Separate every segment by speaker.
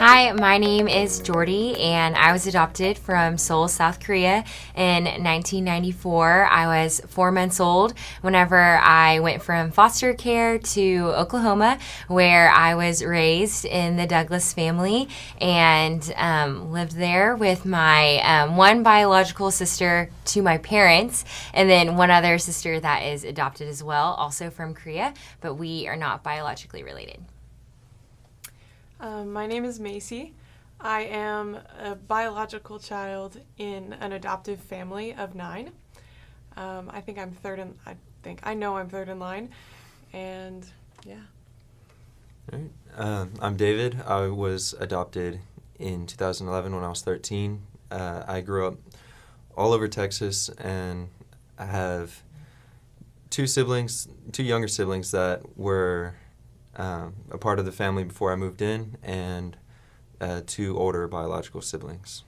Speaker 1: Hi, my name is Jordie, and I was adopted from Seoul, South Korea in 1994. I was 4 months old whenever I went from foster care to Oklahoma, where I was raised in the Douglas family and lived there with my one biological sister to my parents, and then one other sister that is adopted as well, also from Korea, but we are not biologically related.
Speaker 2: My name is Macy. I am a biological child in an adoptive family of 9. I know I'm third in line, and yeah.
Speaker 3: All right. I'm David. I was adopted in 2011 when I was 13. I grew up all over Texas, and I have two younger siblings that were a part of the family before I moved in, and 2 older biological siblings.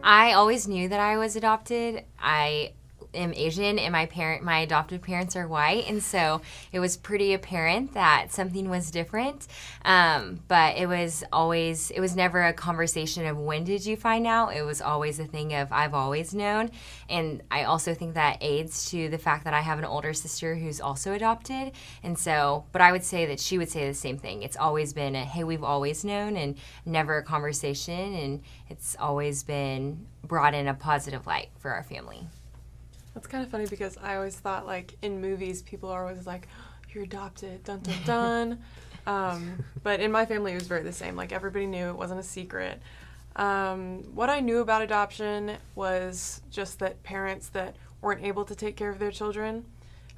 Speaker 1: I always knew that I was adopted. I am Asian, and my adoptive parents are white, and so it was pretty apparent that something was different. But it was never a conversation of when did you find out. It was always a thing of I've always known, and I also think that aids to the fact that I have an older sister who's also adopted, and so. But I would say that she would say the same thing. It's always been a hey, we've always known, and never a conversation, and it's always been brought in a positive light for our family.
Speaker 2: That's kind of funny because I always thought, like, in movies, people are always like, you're adopted, dun dun dun. But in my family, it was very the same. Like, everybody knew, it wasn't a secret. What I knew about adoption was just that parents that weren't able to take care of their children,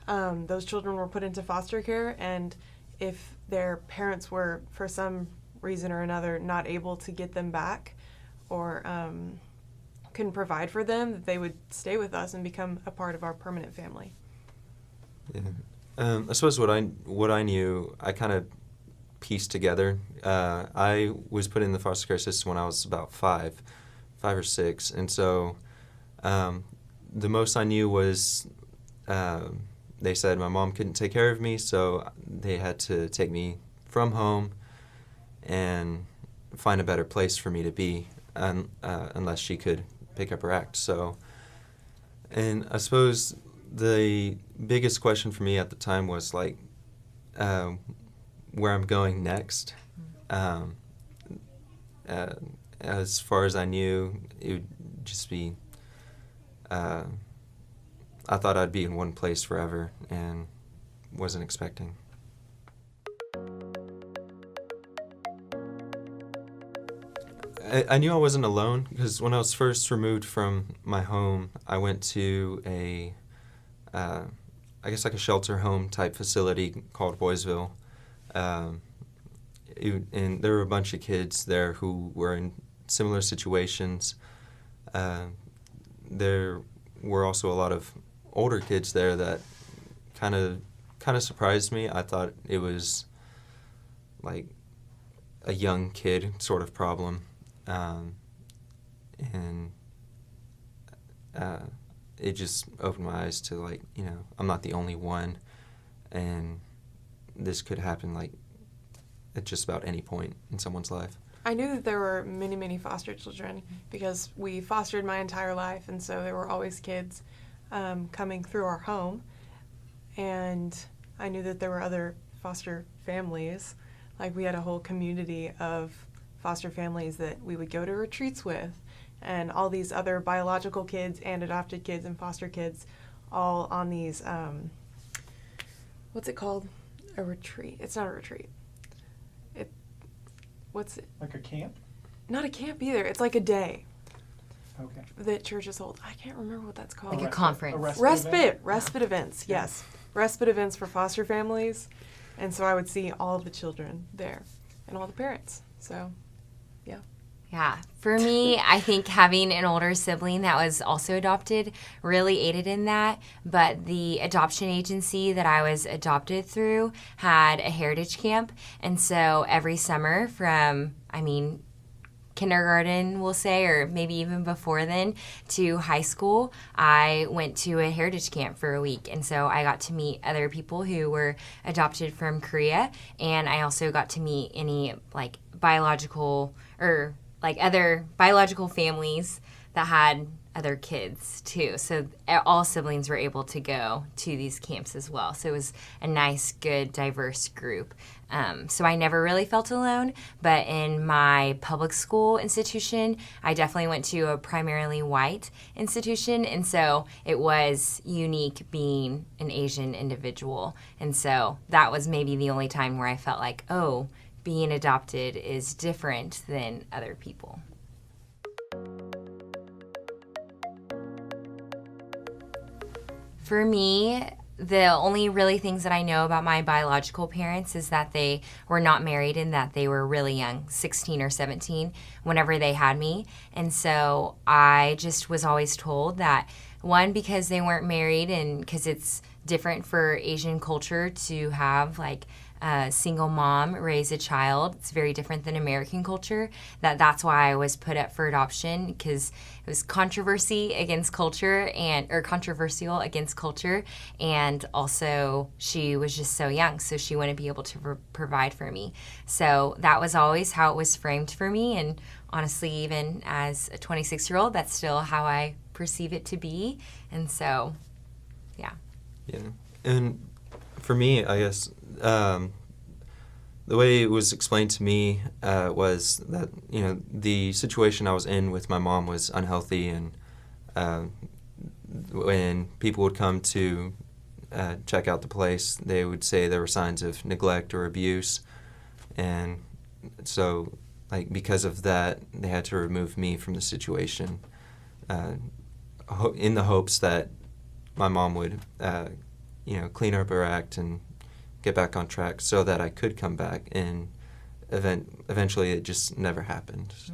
Speaker 2: those children were put into foster care, and if their parents were, for some reason or another, not able to get them back or couldn't provide for them, that they would stay with us and become a part of our permanent family.
Speaker 3: Yeah. I suppose what I knew, I kind of pieced together. I was put in the foster care system when I was about 5 or 6, and so the most I knew was they said my mom couldn't take care of me, so they had to take me from home and find a better place for me to be, unless she could pick up her act. So, and I suppose the biggest question for me at the time was like where I'm going next. As far as I knew, it would just be I thought I'd be in one place forever and wasn't expecting. I knew I wasn't alone because when I was first removed from my home, I went to I guess like a shelter home type facility called Boysville. And there were a bunch of kids there who were in similar situations. There were also a lot of older kids there that kind of surprised me. I thought it was like a young kid sort of problem. And it just opened my eyes to, like, you know, I'm not the only one, and this could happen, like, at just about any point in someone's life.
Speaker 2: I knew that there were many, many foster children because we fostered my entire life, and so there were always kids coming through our home, and I knew that there were other foster families. Like, we had a whole community of foster families that we would go to retreats with, and all these other biological kids and adopted kids and foster kids all on these, what's it called? A retreat. It's not a retreat. What's it?
Speaker 4: Like a camp?
Speaker 2: Not a camp either. It's like a day.
Speaker 4: Okay.
Speaker 2: That churches hold. I can't remember what that's called.
Speaker 1: Like a conference.
Speaker 2: Respite events, yes. Respite events for foster families. And so I would see all the children there and all the parents. So, yeah.
Speaker 1: Yeah. For me, I think having an older sibling that was also adopted really aided in that. But the adoption agency that I was adopted through had a heritage camp. And so every summer from, kindergarten, we'll say, or maybe even before then, to high school, I went to a heritage camp for a week. And so I got to meet other people who were adopted from Korea. And I also got to meet any like biological or like other biological families that had other kids too. So all siblings were able to go to these camps as well. So it was a nice, good, diverse group. So I never really felt alone. But in my public school institution, I definitely went to a primarily white institution. And so it was unique being an Asian individual. And so that was maybe the only time where I felt like, oh, being adopted is different than other people. For me, the only really things that I know about my biological parents is that they were not married and that they were really young, 16 or 17, whenever they had me. And so I just was always told that, one, because they weren't married and because it's different for Asian culture to have like a single mom raise a child. It's very different than American culture. That's why I was put up for adoption, because it was controversial against culture, and also she was just so young, so she wouldn't be able to provide for me. So that was always how it was framed for me, and honestly, even as a 26-year-old, that's still how I perceive it to be. And so, yeah.
Speaker 3: Yeah, and for me, I guess the way it was explained to me was that the situation I was in with my mom was unhealthy, and when people would come to check out the place, they would say there were signs of neglect or abuse, and so like because of that, they had to remove me from the situation, in the hopes that my mom would, clean up her act and get back on track so that I could come back. And eventually it just never happened. So.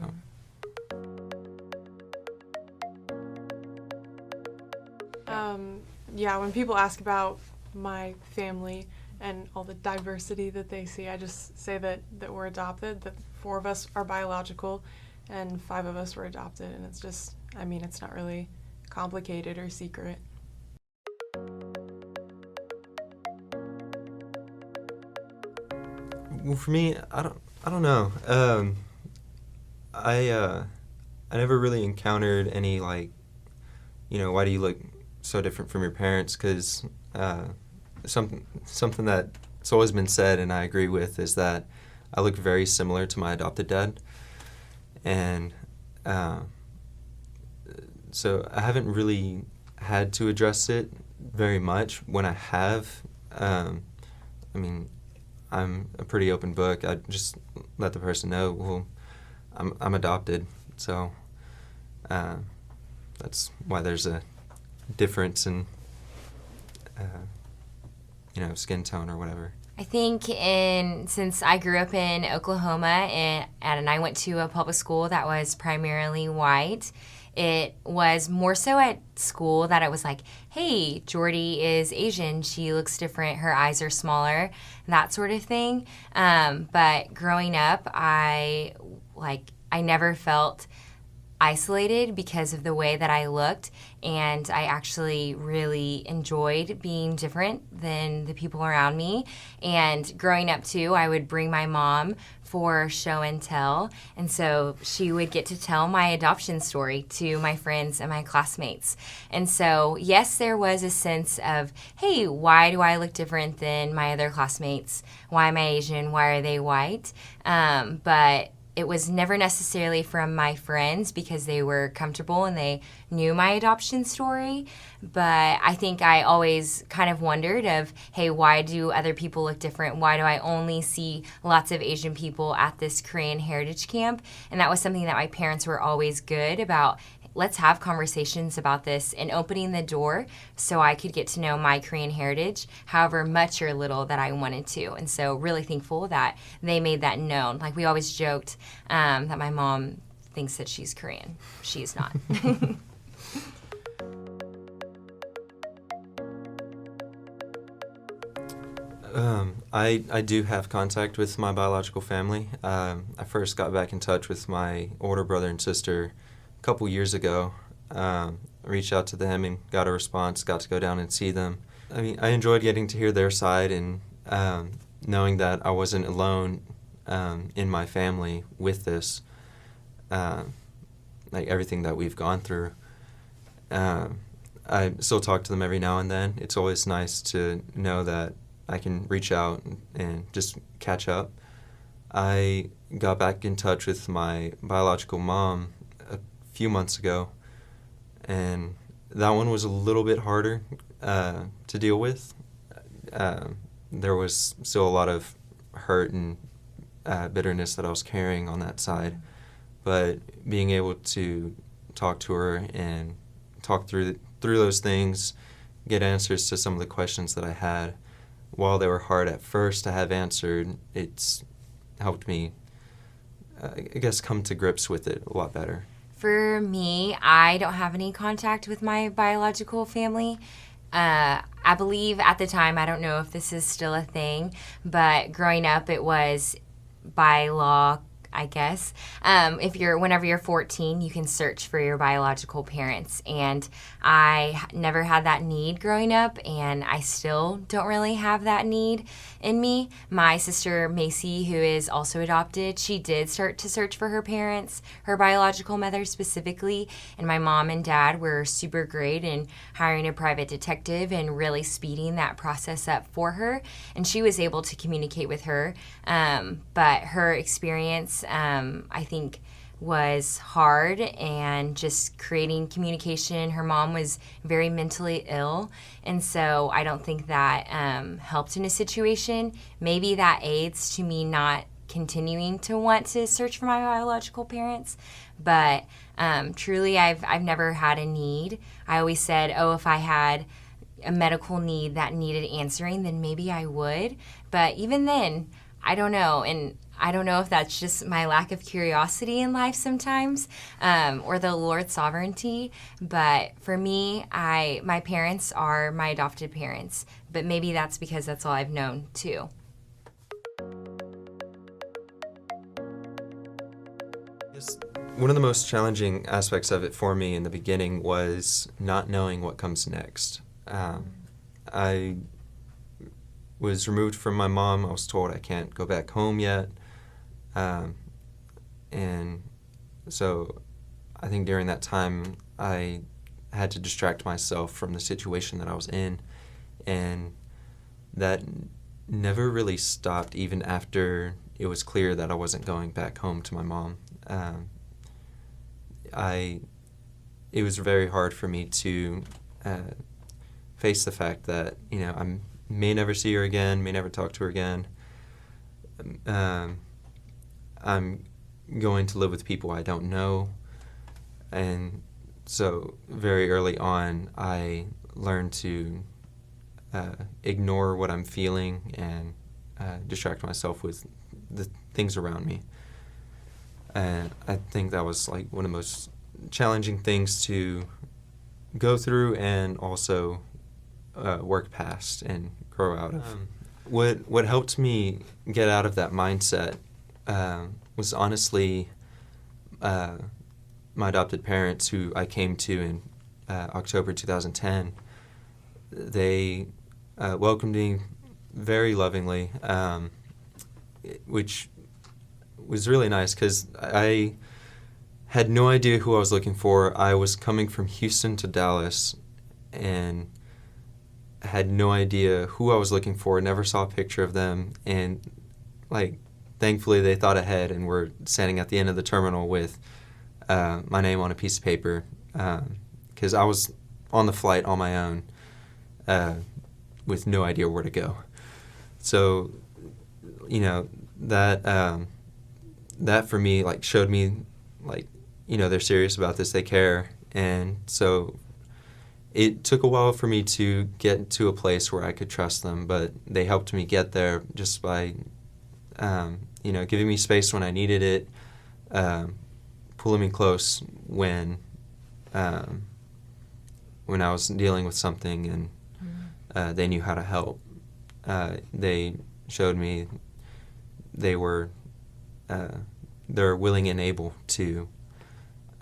Speaker 2: Yeah, when people ask about my family and all the diversity that they see, I just say that we're adopted, that 4 of us are biological and 5 of us were adopted. And it's just, it's not really complicated or secret.
Speaker 3: Well, for me, I don't know. I never really encountered any why do you look so different from your parents? Because something that's always been said, and I agree with, is that I look very similar to my adopted dad, and so I haven't really had to address it very much. When I have, I'm a pretty open book. I just let the person know, well, I'm adopted. So that's why there's a difference in, skin tone or whatever.
Speaker 1: I think since I grew up in Oklahoma and I went to a public school that was primarily white, it was more so at school that it was like, hey, Jordie is Asian, she looks different, her eyes are smaller, that sort of thing. But growing up, I never felt isolated because of the way that I looked, and I actually really enjoyed being different than the people around me. And growing up too, I would bring my mom for show and tell, and so she would get to tell my adoption story to my friends and my classmates. And so yes, there was a sense of, hey, why do I look different than my other classmates? Why am I Asian? Why are they white? But it was never necessarily from my friends because they were comfortable and they knew my adoption story. But I think I always kind of wondered of, hey, why do other people look different? Why do I only see lots of Asian people at this Korean heritage camp? And that was something that my parents were always good about. Let's have conversations about this, and opening the door so I could get to know my Korean heritage, however much or little that I wanted to. And so really thankful that they made that known. Like we always joked that my mom thinks that she's Korean. She's not.
Speaker 3: I do have contact with my biological family. I first got back in touch with my older brother and sister a couple years ago. I reached out to them and got a response, got to go down and see them. I mean, I enjoyed getting to hear their side and knowing that I wasn't alone in my family with this, like everything that we've gone through. I still talk to them every now and then. It's always nice to know that I can reach out and just catch up. I got back in touch with my biological mom a few months ago, and that one was a little bit harder to deal with. There was still a lot of hurt and bitterness that I was carrying on that side, but being able to talk to her and talk through those things, get answers to some of the questions that I had, while they were hard at first to have answered, it's helped me, I guess, come to grips with it a lot better.
Speaker 1: For me, I don't have any contact with my biological family. I believe at the time, I don't know if this is still a thing, but growing up, it was by law, I guess. Whenever you're 14, you can search for your biological parents. And I never had that need growing up, and I still don't really have that need in me. My sister Macy, who is also adopted, she did start to search for her parents, her biological mother specifically. And my mom and dad were super great in hiring a private detective and really speeding that process up for her. And she was able to communicate with her. But her experience, I think, was hard, and just creating communication. Her mom was very mentally ill, and so I don't think that helped in a situation. Maybe that aids to me not continuing to want to search for my biological parents, but truly I've never had a need. I always said, oh, if I had a medical need that needed answering, then maybe I would. But even then, I don't know, and I don't know if that's just my lack of curiosity in life sometimes, or the Lord's sovereignty. But for me, my parents are my adopted parents. But maybe that's because that's all I've known too.
Speaker 3: One of the most challenging aspects of it for me in the beginning was not knowing what comes next. I was removed from my mom. I was told I can't go back home yet. And so I think during that time I had to distract myself from the situation that I was in, and that never really stopped even after it was clear that I wasn't going back home to my mom. It was very hard for me to face the fact that, I may never see her again, may never talk to her again. I'm going to live with people I don't know. And so very early on, I learned to ignore what I'm feeling and distract myself with the things around me. And I think that was like one of the most challenging things to go through and also work past and grow out of. What helped me get out of that mindset was honestly my adopted parents, who I came to in October 2010. They welcomed me very lovingly, which was really nice because I had no idea who I was looking for. I was coming from Houston to Dallas and had no idea who I was looking for, never saw a picture of them, and thankfully they thought ahead and were standing at the end of the terminal with my name on a piece of paper, because I was on the flight on my own with no idea where to go. So, that for me showed me they're serious about this, they care. And so it took a while for me to get to a place where I could trust them, but they helped me get there just by giving me space when I needed it, pulling me close when I was dealing with something, and they knew how to help. They showed me they're willing and able to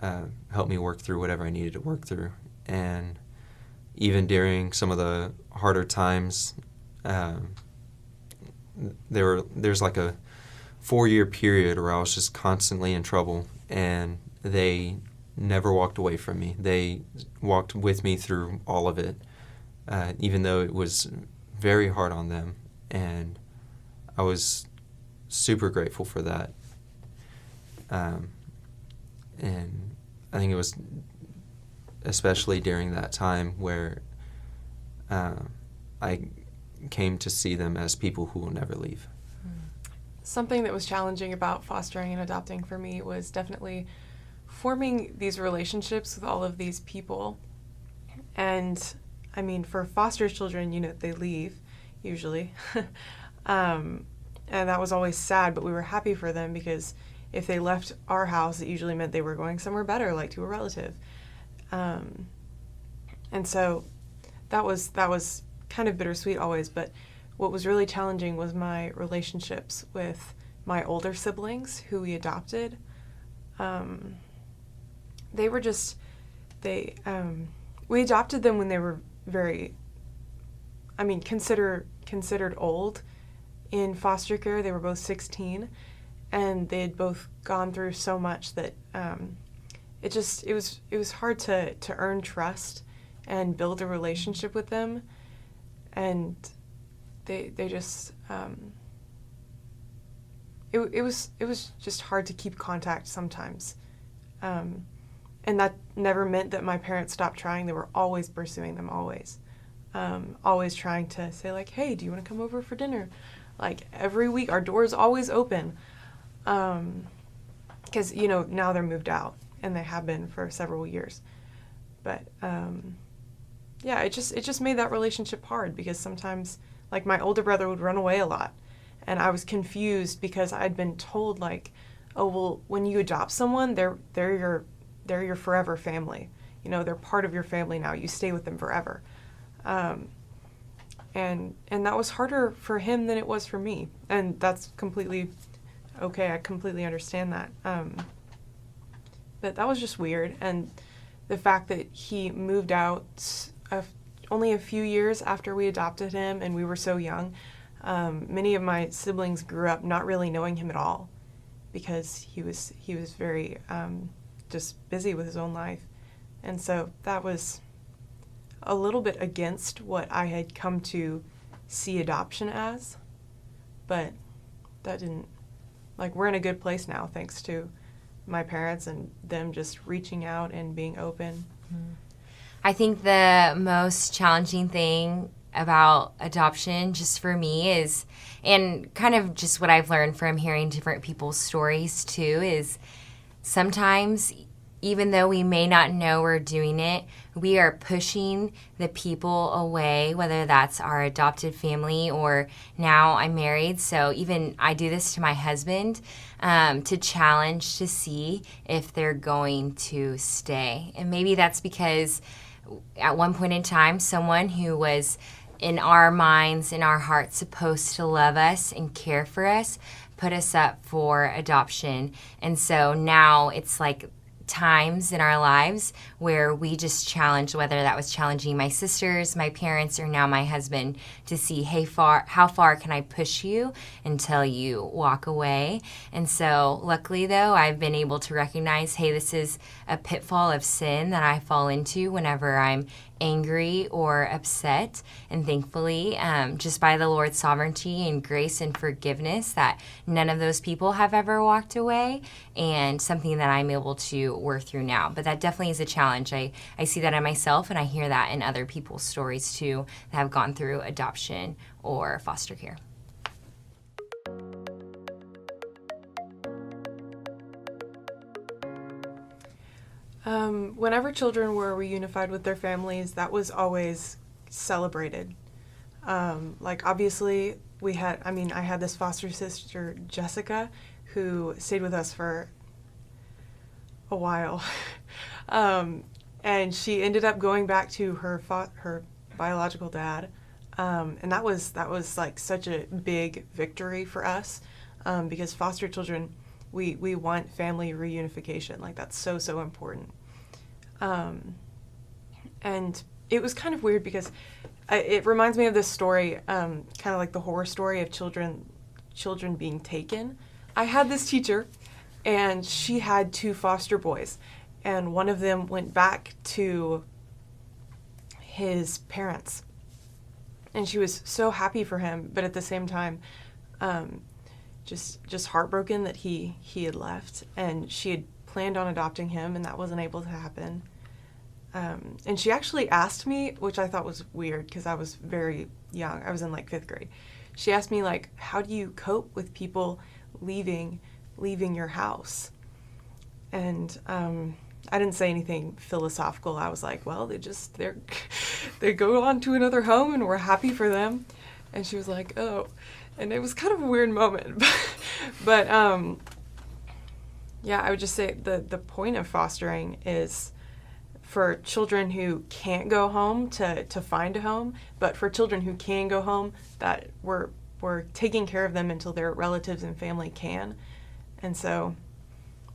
Speaker 3: help me work through whatever I needed to work through. And even during some of the harder times, there's like a 4-year period where I was just constantly in trouble, and they never walked away from me. They walked with me through all of it, even though it was very hard on them, and I was super grateful for that. And I think it was especially during that time where I came to see them as people who will never leave.
Speaker 2: Something that was challenging about fostering and adopting for me was definitely forming these relationships with all of these people. And I mean, for foster children, they leave usually. And that was always sad, but we were happy for them because if they left our house, it usually meant they were going somewhere better, like to a relative. And so that was kind of bittersweet always, but what was really challenging was my relationships with my older siblings who we adopted. We adopted them when they were considered old in foster care. They were both 16, and they had both gone through so much that it was hard to earn trust and build a relationship with them, and they just it was just hard to keep contact sometimes, and that never meant that my parents stopped trying. They were always pursuing them, always trying to say like, hey, do you want to come over for dinner? Like every week, our door's always open, because now they're moved out, and they have been for several years. But it just made that relationship hard because sometimes, like, my older brother would run away a lot, and I was confused because I'd been told like, oh well, when you adopt someone, they're your forever family. They're part of your family now. You stay with them forever. And that was harder for him than it was for me, and that's completely okay. I completely understand that. But that was just weird, and the fact that he moved out only a few years after we adopted him, and we were so young. Many of my siblings grew up not really knowing him at all because he was very just busy with his own life, and so that was a little bit against what I had come to see adoption as, but that didn't, we're in a good place now thanks to my parents and them just reaching out and being open.
Speaker 1: I think the most challenging thing about adoption just for me is, and kind of just what I've learned from hearing different people's stories too, is sometimes even though we may not know we're doing it, we are pushing the people away, whether that's our adopted family or now I'm married. So even I do this to my husband to challenge to see if they're going to stay. And maybe that's because at one point in time, someone who was in our minds, in our hearts, supposed to love us and care for us, put us up for adoption. And so now it's like times in our lives where we just challenge, whether that was challenging my sisters, my parents, or now my husband, to see, hey, how far can I push you until you walk away? And so luckily, though, I've been able to recognize, hey, this is a pitfall of sin that I fall into whenever I'm angry or upset. And thankfully, just by the Lord's sovereignty and grace and forgiveness, that none of those people have ever walked away, and something that I'm able to work through now. But that definitely is a challenge. I see that in myself, and I hear that in other people's stories too that have gone through adoption or foster care.
Speaker 2: Whenever children were reunified with their families, that was always celebrated. Obviously, I had this foster sister, Jessica, who stayed with us for a while. And she ended up going back to her biological dad And that was like such a big victory for us, because foster children, we want family reunification. Like, that's so important. And it was kind of weird because it reminds me of this story, kind of like the horror story of children being taken. I had this teacher, and she had 2 foster boys, and one of them went back to his parents, and she was so happy for him, but at the same time, just heartbroken that he had left, and she had planned on adopting him, and that wasn't able to happen. And she actually asked me, which I thought was weird because I was very young. I was in like 5th grade. She asked me, like, how do you cope with people leaving your house? And I didn't say anything philosophical. I was like, well, they go on to another home and we're happy for them. And she was like, oh. And it was kind of a weird moment. But yeah, I would just say the point of fostering is for children who can't go home to find a home, but for children who can go home, that we're taking care of them until their relatives and family can. And so,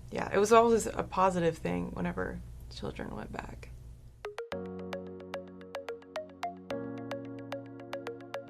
Speaker 2: yeah, it was always a positive thing whenever children went back.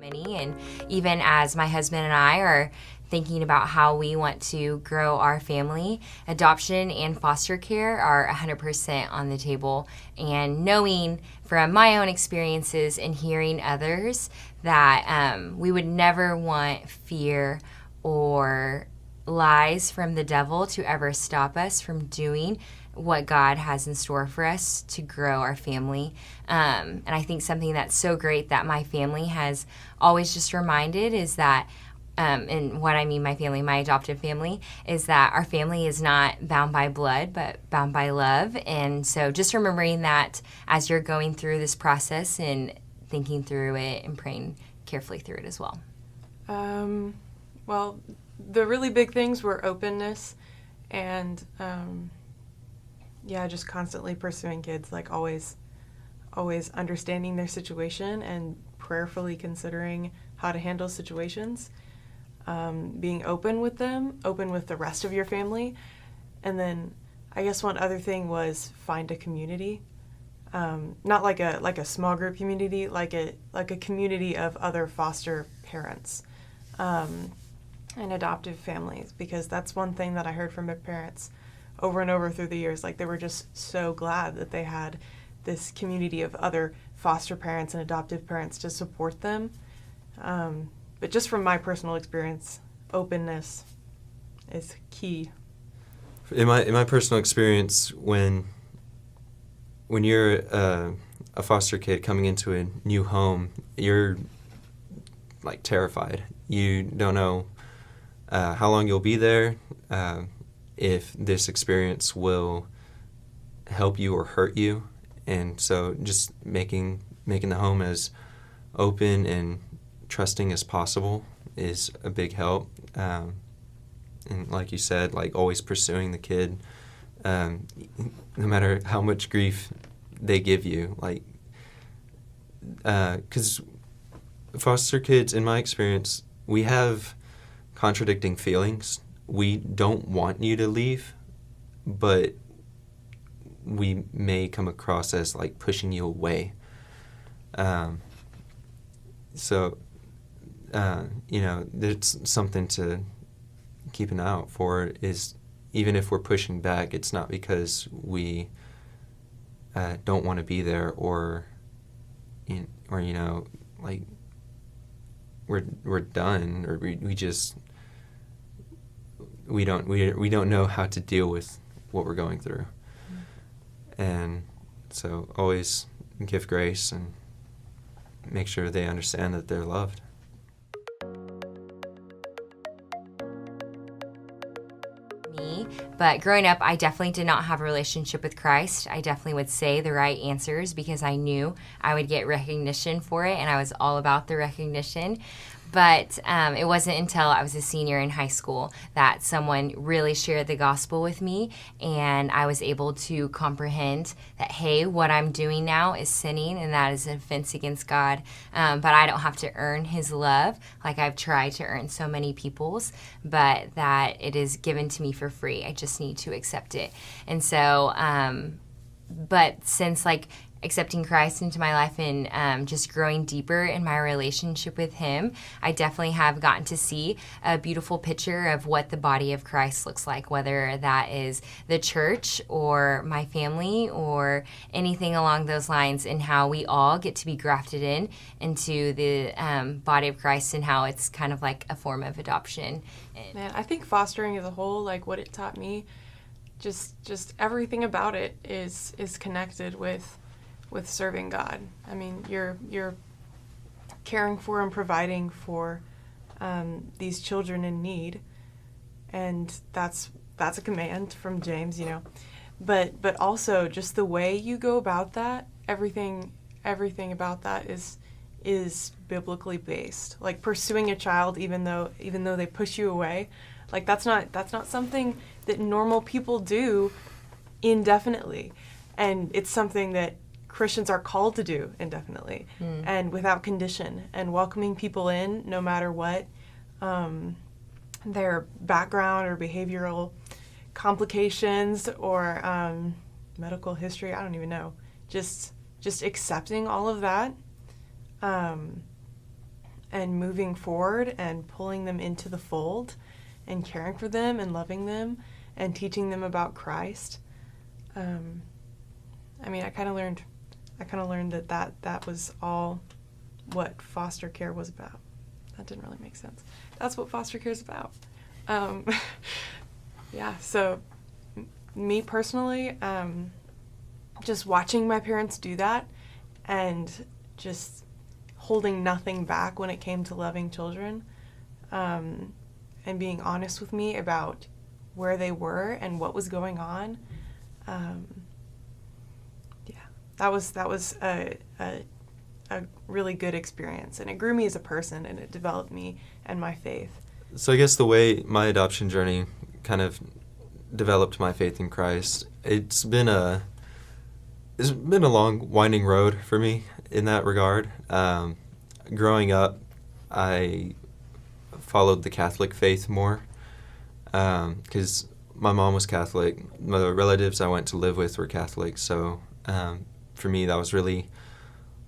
Speaker 1: And even as my husband and I are thinking about how we want to grow our family, adoption and foster care are 100% on the table. And knowing from my own experiences and hearing others that we would never want fear or lies from the devil to ever stop us from doing what God has in store for us to grow our family. And I think something that's so great that my family has always just reminded is that, and what I mean my family, my adoptive family, is that our family is not bound by blood, but bound by love. And so just remembering that as you're going through this process and thinking through it and praying carefully through it as well.
Speaker 2: Well, the really big things were openness and just constantly pursuing kids, like always understanding their situation and prayerfully considering how to handle situations, being open with them, open with the rest of your family. And then I guess one other thing was find a community, not like a small group community, like a community of other foster parents and adoptive families, because that's one thing that I heard from my parents over and over through the years. Like, they were just so glad that they had this community of other foster parents and adoptive parents to support them. But just from my personal experience, openness is key.
Speaker 3: In my personal experience, when you're a foster kid coming into a new home, you're like terrified. You don't know how long you'll be there, if this experience will help you or hurt you. And so just making the home as open and trusting as possible is a big help. And like you said, like always pursuing the kid, no matter how much grief they give you. Like, because foster kids, in my experience, we have contradicting feelings. We don't want you to leave, but we may come across as like pushing you away. So, there's something to keep an eye out for, is even if we're pushing back, it's not because we don't want to be there or like we're done, or we don't know how to deal with what we're going through. And so always give grace and make sure they understand that they're loved.
Speaker 1: But growing up, I definitely did not have a relationship with Christ. I definitely would say the right answers because I knew I would get recognition for it, and I was all about the recognition. But it wasn't until I was a senior in high school that someone really shared the gospel with me, and I was able to comprehend that, hey, what I'm doing now is sinning, and that is an offense against God. But I don't have to earn his love like I've tried to earn so many people's, but that it is given to me for free. I just need to accept it. And so, but since like accepting Christ into my life and just growing deeper in my relationship with him, I definitely have gotten to see a beautiful picture of what the body of Christ looks like, whether that is the church or my family or anything along those lines, and how we all get to be grafted into the body of Christ, and how it's kind of like a form of adoption.
Speaker 2: Man, I think fostering as a whole, like what it taught me, just everything about it is connected with serving God. I mean, you're caring for and providing for these children in need, and that's a command from James, you know. But also just the way you go about that, everything about that is biblically based. Like pursuing a child even though they push you away, like that's not something that normal people do indefinitely, and it's something that Christians are called to do indefinitely and without condition, and welcoming people in no matter what their background or behavioral complications or medical history, I don't even know. Just accepting all of that and moving forward and pulling them into the fold and caring for them and loving them and teaching them about Christ. I mean, I kind of learned that was all what foster care was about. That didn't really make sense. That's what foster care is about. Yeah, so me personally, just watching my parents do that and just holding nothing back when it came to loving children, and being honest with me about where they were and what was going on. That was a really good experience, and it grew me as a person, and it developed me and my faith.
Speaker 3: So I guess the way my adoption journey kind of developed my faith in Christ, it's been a long, winding road for me in that regard. Growing up, I followed the Catholic faith more because my mom was Catholic. The relatives I went to live with were Catholic, so for me, that was really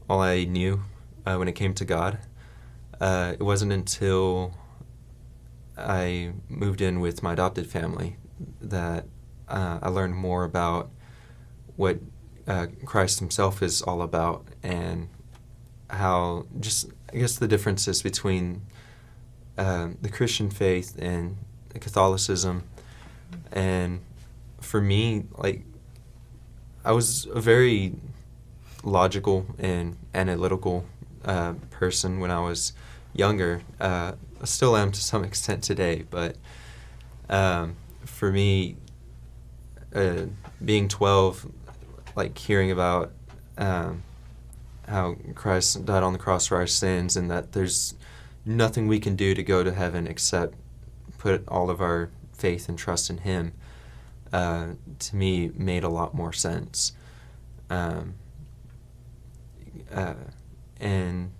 Speaker 3: all I knew when it came to God. It wasn't until I moved in with my adopted family that I learned more about what Christ himself is all about, and how just, I guess, the differences between the Christian faith and Catholicism. And for me, like, I was a very logical and analytical person when I was younger. I still am to some extent today, but for me, being 12, like hearing about how Christ died on the cross for our sins, and that there's nothing we can do to go to heaven except put all of our faith and trust in him, to me made a lot more sense. And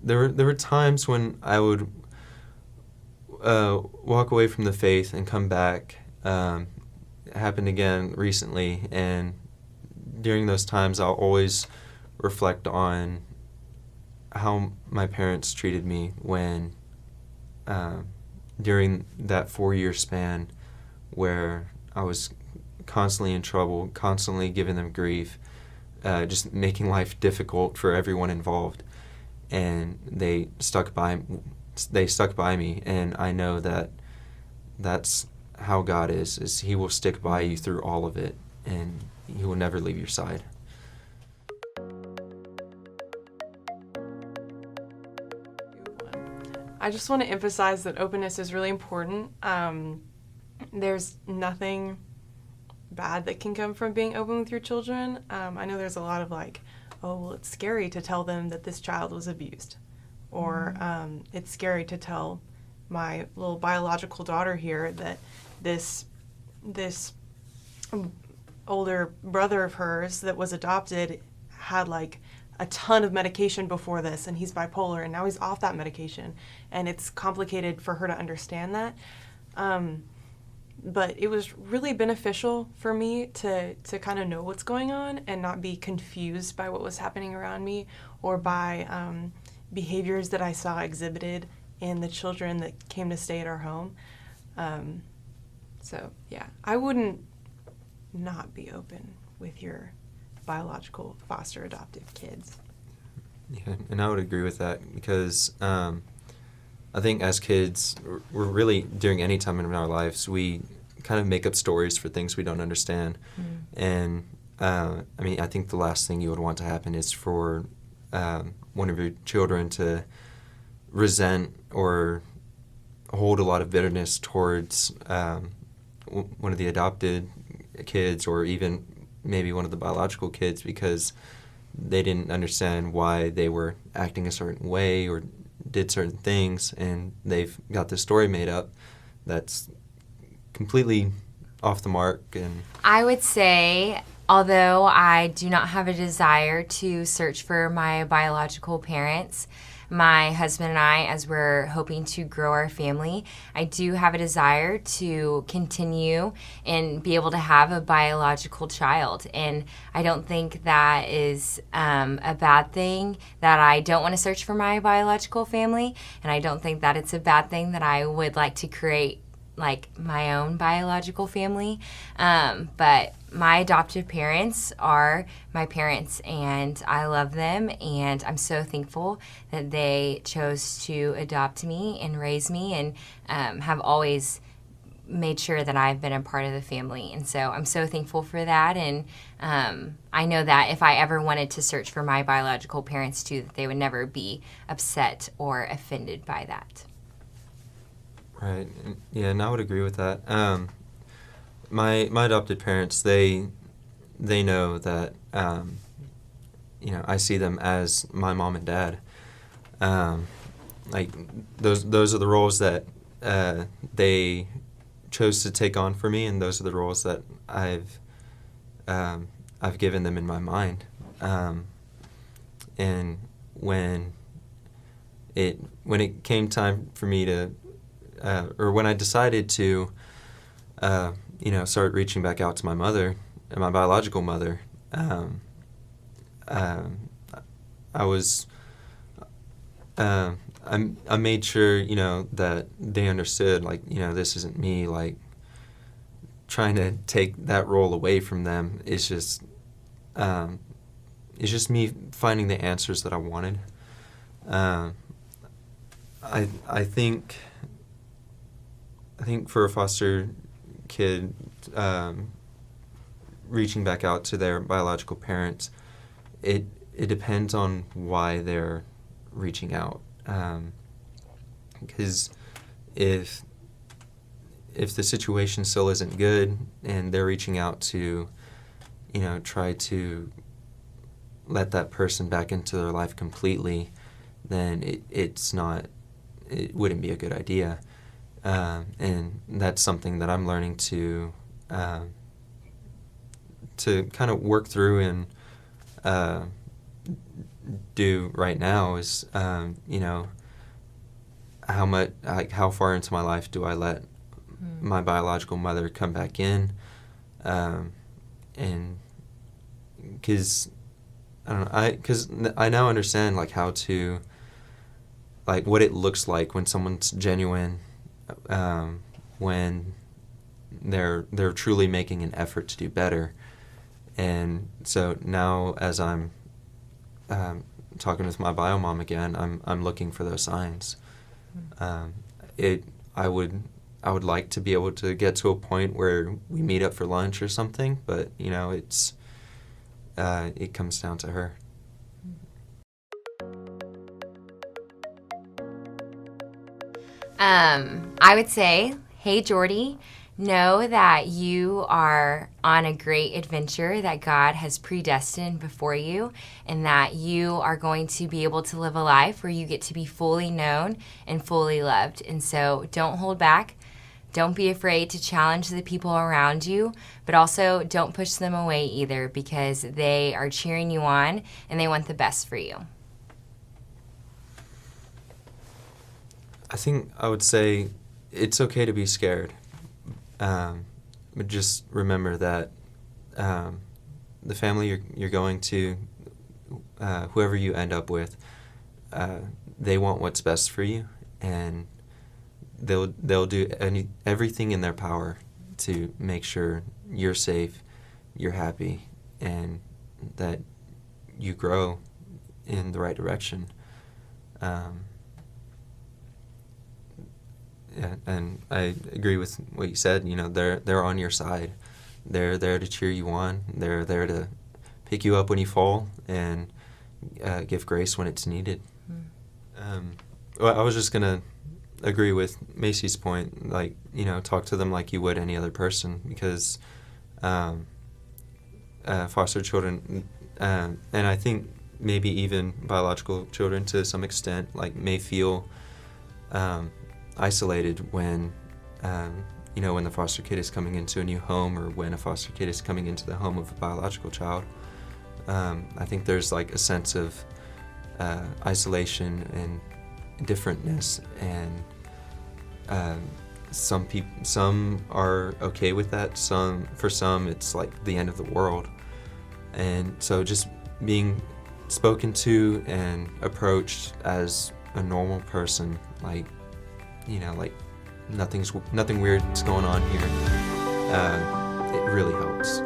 Speaker 3: there were times when I would walk away from the faith and come back. It happened again recently, and during those times I'll always reflect on how my parents treated me when during that 4-year span where I was constantly in trouble, constantly giving them grief, just making life difficult for everyone involved, and they stuck by me, and I know that that's how God is he will stick by you through all of it, and he will never leave your side.
Speaker 2: I just want to emphasize that openness is really important. There's nothing bad that can come from being open with your children. I know there's a lot of like, oh, well, it's scary to tell them that this child was abused. or it's scary to tell my little biological daughter here that this older brother of hers that was adopted had like a ton of medication before this, and he's bipolar, and now he's off that medication, and it's complicated for her to understand that. But it was really beneficial for me to kind of know what's going on and not be confused by what was happening around me or by behaviors that I saw exhibited in the children that came to stay at our home. So yeah, I wouldn't not be open with your biological foster adoptive kids.
Speaker 3: Yeah, and I would agree with that because I think as kids, we're really, during any time in our lives, we kind of make up stories for things we don't understand. And I mean, I think the last thing you would want to happen is for one of your children to resent or hold a lot of bitterness towards one of the adopted kids, or even maybe one of the biological kids, because they didn't understand why they were acting a certain way or did certain things, and they've got this story made up that's completely off the mark. And
Speaker 1: I would say, although I do not have a desire to search for my biological parents, my husband and I, as we're hoping to grow our family, I do have a desire to continue and be able to have a biological child. And I don't think that is a bad thing, that I don't want to search for my biological family. And I don't think that it's a bad thing that I would like to create like my own biological family. But my adoptive parents are my parents, and I love them, and I'm so thankful that they chose to adopt me and raise me, and have always made sure that I've been a part of the family. And so I'm so thankful for that. And I know that if I ever wanted to search for my biological parents too, that they would never be upset or offended by that.
Speaker 3: right, yeah, and I would agree with that. My adopted parents, they know that I see them as my mom and dad. Like those are the roles that they chose to take on for me, and those are the roles that I've given them in my mind. And when it came time for me to, or when I decided to, start reaching back out to my mother, my biological mother, I was, I made sure, that they understood, like, this isn't me, like, trying to take that role away from them. It's just me finding the answers that I wanted. I think for a foster kid, reaching back out to their biological parents, it depends on why they're reaching out. Because if the situation still isn't good and they're reaching out to, try to let that person back into their life completely, then it wouldn't be a good idea. And that's something that I'm learning to kind of work through and do right now is, how far into my life do I let my biological mother come back in, and because I now understand like how to, like, what it looks like when someone's genuine, when they're truly making an effort to do better. And so now, as I'm talking with my bio mom again, I'm looking for those signs. I would like to be able to get to a point where we meet up for lunch or something, but it's it comes down to her.
Speaker 1: I would say, hey, Jordie, Know that you are on a great adventure that God has predestined before you, and that you are going to be able to live a life where you get to be fully known and fully loved. And so don't hold back. Don't be afraid to challenge the people around you, but also don't push them away either, because they are cheering you on and they want the best for you.
Speaker 3: I think I would say it's okay to be scared, but just remember that the family you're going to, whoever you end up with, they want what's best for you, and they'll do everything in their power to make sure you're safe, you're happy, and that you grow in the right direction. Yeah, and I agree with what you said. They're on your side. They're there to cheer you on. They're there to pick you up when you fall and give grace when it's needed. Well, I was just gonna agree with Macy's point. Talk to them like you would any other person, because foster children, and I think maybe even biological children to some extent, may feel isolated when when the foster kid is coming into a new home, or when a foster kid is coming into the home of a biological child. I think there's a sense of isolation and differentness, and some are okay with that. For some it's the end of the world, and so just being spoken to and approached as a normal person, nothing weird's going on here. It really helps.